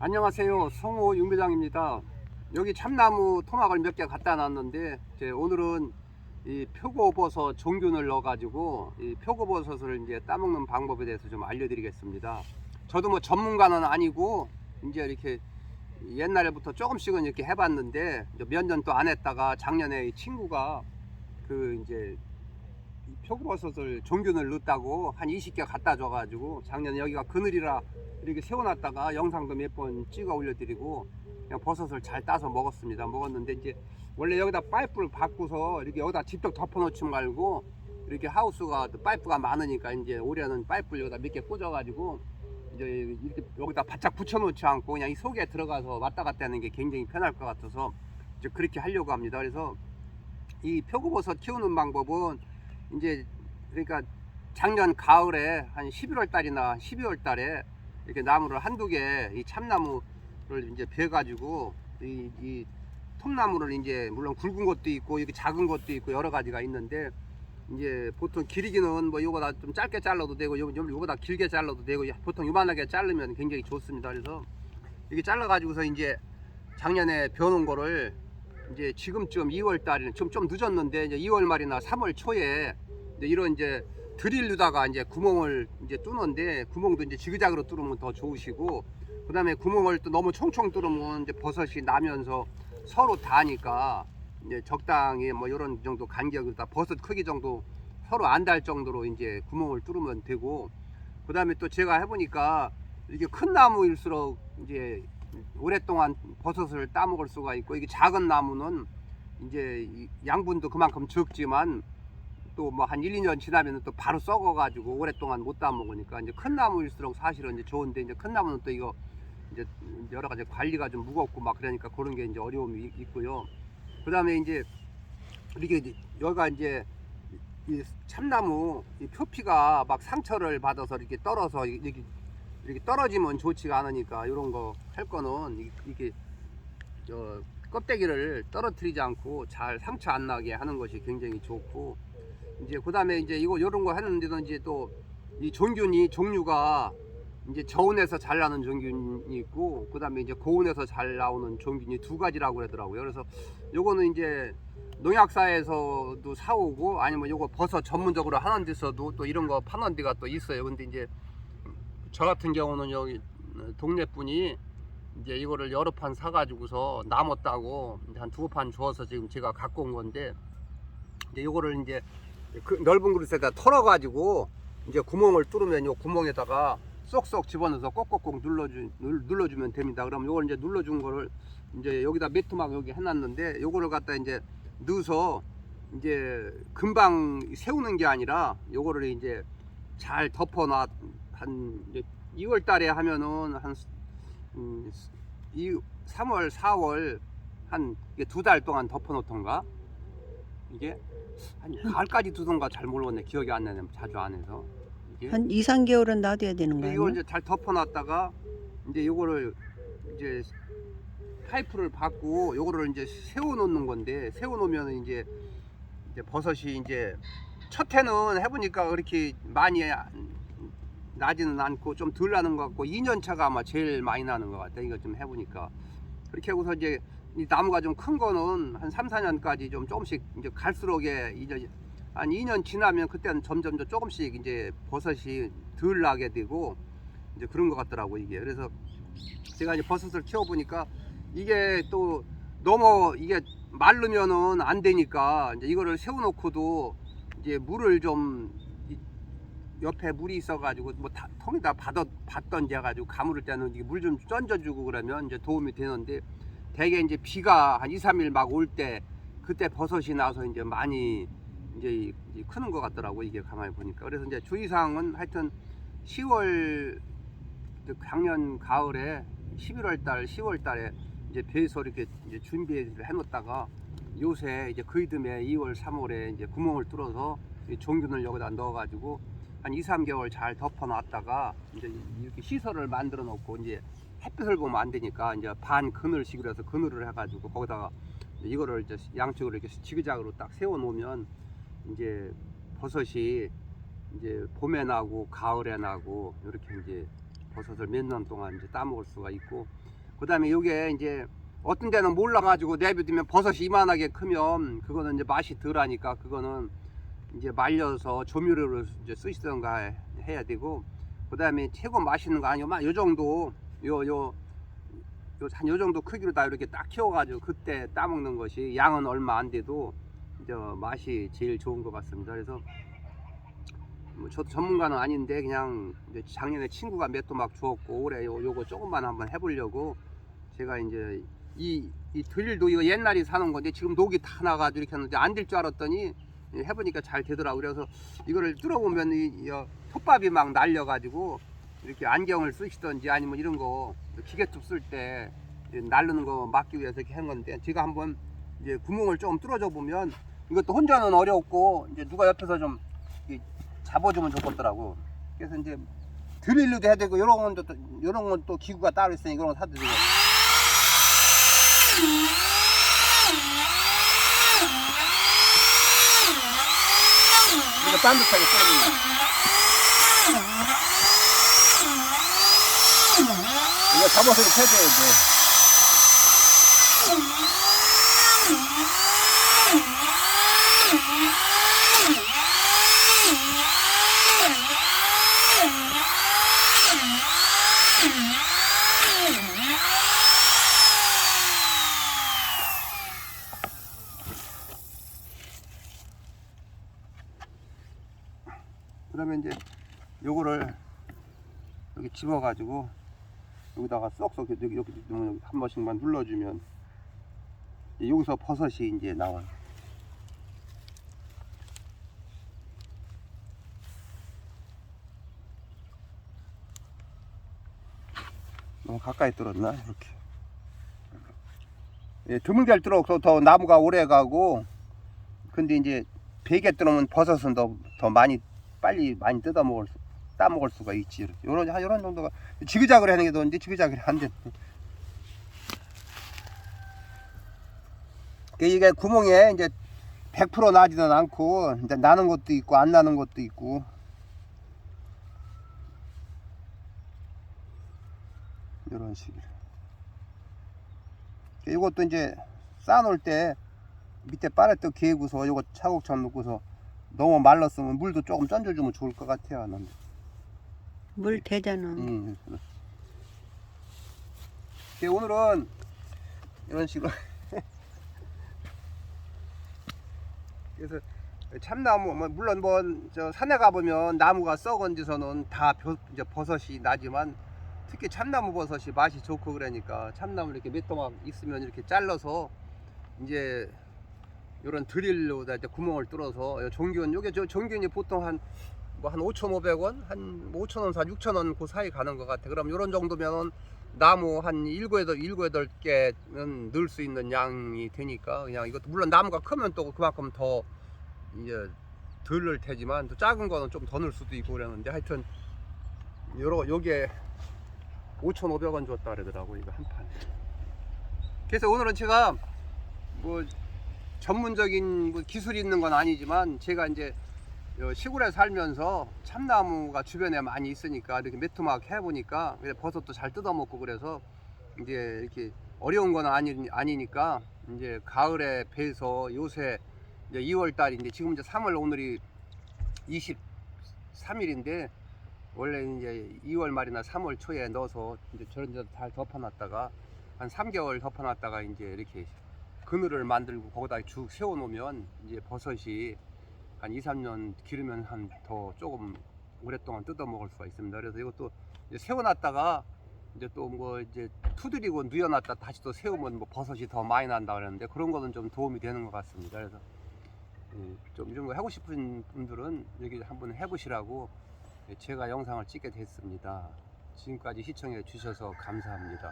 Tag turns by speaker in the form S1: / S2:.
S1: 안녕하세요. 성호 윤배장입니다. 여기 참나무 토막을 몇 개 갖다 놨는데 오늘은 이 표고버섯 종균을 넣어 가지고 이 표고버섯을 이제 따먹는 방법에 대해서 좀 알려드리겠습니다. 저도 뭐 전문가는 아니고 이제 이렇게 옛날부터 조금씩은 이렇게 해봤는데 몇 년 또 안 했다가 작년에 이 친구가 그 이제 표고버섯을 종균을 넣었다고 한 20개 갖다 줘가지고 작년에 여기가 그늘이라 이렇게 세워놨다가 영상도 몇 번 찍어 올려드리고 그냥 버섯을 잘 따서 먹었습니다. 먹었는데 이제 원래 여기다 파이프를 받고서 이렇게 여기다 직접 덮어놓지 말고 이렇게 하우스가 파이프가 많으니까 이제 올해는 파이프를 여기다 몇 개 꽂아가지고 이제 이렇게 여기다 바짝 붙여놓지 않고 그냥 이 속에 들어가서 왔다 갔다 하는 게 굉장히 편할 것 같아서 이제 그렇게 하려고 합니다. 그래서 이 표고버섯 키우는 방법은 이제 그러니까 작년 가을에 한 11월 달이나 12월 달에 이렇게 나무를 한두 개 이 참나무를 이제 베 가지고 이 톱나무를 이제 물론 굵은 것도 있고 이렇게 작은 것도 있고 여러 가지가 있는데 이제 보통 길이기는 뭐 요거다 좀 짧게 잘라도 되고 요거다 길게 잘라도 되고 보통 요만하게 자르면 굉장히 좋습니다. 그래서 이렇게 잘라 가지고서 이제 작년에 베어놓은 거를 이제 지금쯤 2월 달에는 좀 늦었는데 이제 2월 말이나 3월 초에 이제 이런 이제 드릴로다가 이제 구멍을 이제 뚫는데 구멍도 이제 지그작으로 뚫으면 더 좋으시고 그 다음에 구멍을 또 너무 총총 뚫으면 이제 버섯이 나면서 서로 닿으니까 이제 적당히 뭐 이런 정도 간격을 다 버섯 크기 정도 서로 안 닿을 정도로 이제 구멍을 뚫으면 되고 그 다음에 또 제가 해보니까 이게 큰 나무일수록 이제 오랫동안 버섯을 따먹을 수가 있고 이게 작은 나무는 이제 양분도 그만큼 적지만 또 뭐 한 1, 2년 지나면 또 바로 썩어 가지고 오랫동안 못 따먹으니까 이제 큰 나무일수록 사실은 이제 좋은데 이제 큰 나무는 또 이거 이제 여러 가지 관리가 좀 무겁고 막 그러니까 그런 게 이제 어려움이 있고요. 그 다음에 이제 이렇게 여기가 이제 이 참나무 이 표피가 막 상처를 받아서 이렇게 떨어서 이렇게 떨어지면 좋지가 않으니까 이런 거 할 거는 이게 껍데기를 떨어뜨리지 않고 잘 상처 안 나게 하는 것이 굉장히 좋고 이제 그 다음에 이제 이런 거 하는데도 이제 또 이 종균이 종류가 이제 저온에서 잘 나는 종균이 있고 그 다음에 이제 고온에서 잘 나오는 종균이 두 가지라고 그러더라고요. 그래서 요거는 이제 농약사에서도 사오고 아니면 요거 버섯 전문적으로 하는 데서도 또 이런 거 파는 데가 또 있어요. 근데 이제 저 같은 경우는 여기 동네 분이 이제 이거를 여러 판 사가지고서 남았다고 한 두 판 주어서 지금 제가 갖고 온 건데 이제 이거를 이제 그 넓은 그릇에다 털어가지고 이제 구멍을 뚫으면 요 구멍에다가 쏙쏙 집어넣어서 꼭꼭꼭 눌러주면 됩니다. 그럼 요걸 이제 눌러준 거를 이제 여기다 매트막 여기 해놨는데 요거를 갖다 이제 넣어서 이제 금방 세우는 게 아니라 요거를 이제 잘 덮어놔 한 이제 2월 달에 하면은 한 3월 4월 한 두 달 동안 덮어 놓던가 이게 한 가을까지 두던가 잘 모르겠네. 기억이 안 나네. 자주 안 해서 이게
S2: 한 2, 3개월은 놔둬야 되는 거
S1: 이걸
S2: 아니야?
S1: 이제 잘 덮어 놨다가 이제 요거를 이제 파이프를 받고 요거를 이제 세워 놓는 건데 세워 놓으면 이제 버섯이 이제 첫 해는 해보니까 그렇게 많이 나지는 않고 좀 덜 나는 것 같고 2년 차가 아마 제일 많이 나는 것 같아. 이거 좀 해보니까 그렇게 하고서 이제 이 나무가 좀 큰 거는 한 3, 4년까지 좀 조금씩 이제 갈수록 이제 한 2년 지나면 그때는 점점 조금씩 이제 버섯이 덜 나게 되고 이제 그런 것 같더라고 이게. 그래서 제가 이제 버섯을 키워보니까 이게 또 너무 이게 마르면은 안 되니까 이제 이거를 세워놓고도 이제 물을 좀 옆에 물이 있어가지고 뭐 통에다 받던지 해가지고 가물을 때는 물 좀 던져주고 그러면 이제 도움이 되는데 대개 이제 비가 한 2, 3일 막 올 때 그때 버섯이 나서 이제 많이 이제 크는 것 같더라고 이게 가만히 보니까. 그래서 이제 주의사항은 하여튼 10월 작년 가을에 11월 달 10월 달에 이제 배에서 이렇게 이제 준비를 해놓다가 요새 이제 그이듬해 2월 3월에 이제 구멍을 뚫어서 종균을 여기다 넣어가지고 한 2, 3개월 잘 덮어 놨다가 이제 이렇게 시설을 만들어 놓고 이제 햇빛을 보면 안 되니까 이제 반 그늘식으로 해서 그늘을 해가지고 거기다가 이거를 이제 양쪽으로 이렇게 지그작으로 딱 세워 놓으면 이제 버섯이 이제 봄에 나고 가을에 나고 이렇게 이제 버섯을 몇 년 동안 이제 따먹을 수가 있고, 그다음에 이게 이제 어떤 데는 몰라가지고 내비두면 버섯이 이만하게 크면 그거는 이제 맛이 덜하니까 그거는 이제 말려서 조미료로 이제 쓰시던가 해야 되고, 그다음에 최고 맛있는 거 아니면 요 정도 한 요 정도 크기로 다 이렇게 딱 키워가지고 그때 따먹는 것이 양은 얼마 안 돼도 이제 맛이 제일 좋은 것 같습니다. 그래서 뭐 저도 전문가는 아닌데 그냥 이제 작년에 친구가 몇 토막 주었고 올해 요거 조금만 한번 해보려고 제가 이제 이 드릴도 이거 옛날에 사는 건데 지금 녹이 다 나가지고 이렇게 했는데 안 될 줄 알았더니 해보니까 잘 되더라고. 그래서 이거를 뚫어보면 톱밥이 막 날려가지고 이렇게 안경을 쓰시던지 아니면 이런 거 기계톱 쓸 때 날르는 거 막기 위해서 이렇게 한 건데, 제가 한번 이제 구멍을 조금 뚫어줘 보면 이것도 혼자는 어렵고 이제 누가 옆에서 좀 잡아주면 좋겠더라고. 그래서 이제 드릴로도 해야 되고 이런 건 또 기구가 따로 있으니 이런 거 사도 되고. 이거 반듯하게 뚫어줍니다. 이거 잡아서 이렇게 해줘야 돼. 그러면 이제 요거를 여기 집어가지고 여기다가 쏙쏙 여기 한 번씩만 눌러주면 여기서 버섯이 이제 나와요. 너무 가까이 뚫었나 이렇게. 예, 드물게 뚫어서 더 나무가 오래 가고, 근데 이제 베개 뚫으면 버섯은 더 많이 빨리 많이 따먹을 수가 있지. 요런 정도가 지그자그를 하는 게 좋은데 지그자그를 안 돼. 이게 구멍에 이제 100% 나지는 않고 이제 나는 것도 있고 안 나는 것도 있고. 이런 식으로. 이것도 이제 쌓아놓을 때 밑에 빠렛도 개고서 이거 차곡차곡 놓고서 너무 말랐으면 물도 조금 던져주면 좋을 것 같아요. 나는.
S2: 물 대잖아.
S1: 오늘은 이런 식으로 그래서 참나무 물론 뭐 저 산에 가보면 나무가 썩은 데서는 다 이제 버섯이 나지만 특히 참나무 버섯이 맛이 좋고 그러니까 참나무 이렇게 몇 토막 있으면 이렇게 잘라서 이제 이런 드릴로다 이제 구멍을 뚫어서 종균, 요게 저 종균이 보통 한 5,500원, 한 5,000원, 6,000원 그 사이 가는 것 같아. 그럼 이런 정도면 나무 한 7, 8개는 넣을 수 있는 양이 되니까 그냥 이것도 물론 나무가 크면 또 그만큼 더 이제 덜 넣을 테지만 또 작은 거는 좀 더 넣을 수도 있고 그러는데 하여튼 요게 5,500원 줬다 그러더라고 이거 한 판. 그래서 오늘은 제가 뭐 전문적인 뭐 기술이 있는 건 아니지만 제가 이제 시골에 살면서 참나무가 주변에 많이 있으니까 이렇게 몇 토막 해보니까 버섯도 잘 뜯어먹고 그래서 이제 이렇게 어려운 건 아니니까 이제 가을에 배서 요새 이제 2월달 이제 지금 이제 3월 오늘이 23일인데 원래 이제 2월 말이나 3월 초에 넣어서 이제 저런 데 잘 덮어놨다가 한 3개월 덮어놨다가 이제 이렇게 그늘을 만들고 거기다 쭉 세워놓으면 이제 버섯이 한 2, 3년 기르면 한 더 조금 오랫동안 뜯어 먹을 수가 있습니다. 그래서 이것도 이제 세워놨다가 이제 또 뭐 이제 투드리고 누여놨다 다시 또 세우면 뭐 버섯이 더 많이 난다 그러는데 그런 거는 좀 도움이 되는 것 같습니다. 그래서 좀 이런 거 하고 싶은 분들은 여기 한번 해보시라고 제가 영상을 찍게 됐습니다. 지금까지 시청해 주셔서 감사합니다.